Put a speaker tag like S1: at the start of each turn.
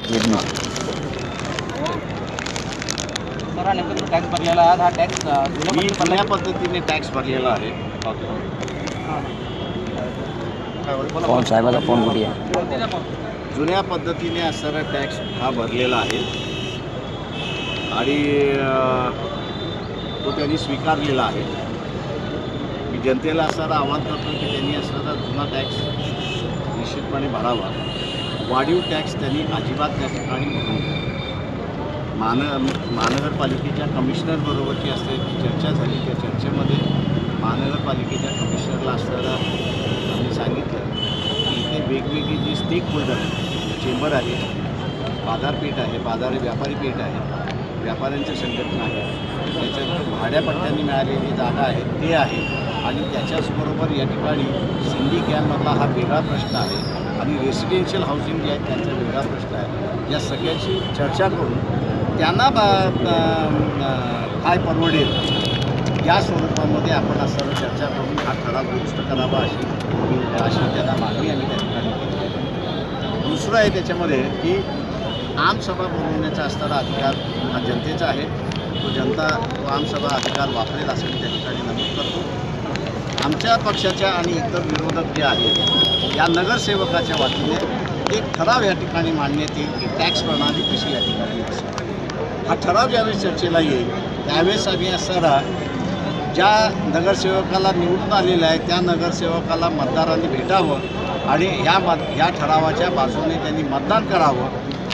S1: एक minute.
S2: Sir, हा नेमका टॅक्स भरलेला आहे. हा टॅक्स
S3: मी जुन्या पद्धतीने टॅक्स भरलेला आहे.
S1: फोन साहेबाचा फोन कुठे आहे?
S3: जुन्या पद्धतीने असणारा टॅक्स हा भरलेला आहे आणि तो त्यांनी स्वीकारलेला आहे. मी जनतेला असणारा आवाहन करतो की त्यांनी असणारा जुना टॅक्स निश्चितपणे भरावा. वाढीव टॅक्स त्यांनी अजिबात त्या ठिकाणी भरू नये. महानगरपालिकेच्या कमिशनरबरोबरची असलेली चर्चा झाली. त्या चर्चेमध्ये महानगरपालिकेच्या कमिशनरला असणारा आम्ही सांगितलं की इथे वेगवेगळी जी स्टेक होल्डर आहेत, चेंबर आहे, बाजारपेठ आहे, व्यापारी पेठ आहे, व्यापाऱ्यांच्या संघटना आहेत, त्याच्यानंतर भाड्यापट्ट्यांनी मिळालेली जागा आहे ते आहे आणि त्याच्याचबरोबर या ठिकाणी सिंडिकेटमधला हा वेगळा प्रश्न आहे आणि रेसिडेन्शियल हाऊसिंग जे आहे त्यांचा वेगळा प्रश्न आहे. या सगळ्याची चर्चा करून त्यांना काय परवडेल या स्वरूपामध्ये आपण असं चर्चा करून हा ठराव दुरुस्त करावा अशी त्यांना मागणी आम्ही त्या ठिकाणी केली. दुसरं आहे त्याच्यामध्ये की आमसभा बोलवण्याचा असणारा अधिकार हा जनतेचा आहे. तो जनता तो आमसभा अधिकार वापरेल असं मी त्या ठिकाणी नमूद करतो. आमच्या पक्षाच्या आणि इतर विरोधक जे आहेत या नगरसेवकाच्या वतीने एक ठराव या ठिकाणी मांडण्यात येईल की टॅक्स प्रणाली कशी या ठिकाणी असेल. हा ठराव ज्यावेळेस चर्चेला येईल त्यावेळेस आम्ही असणारा ज्या नगरसेवकाला निवडून आलेलं आहे त्या नगरसेवकाला मतदारांनी भेटावं आणि ह्या ठरावाच्या बाजूने त्यांनी मतदान करावं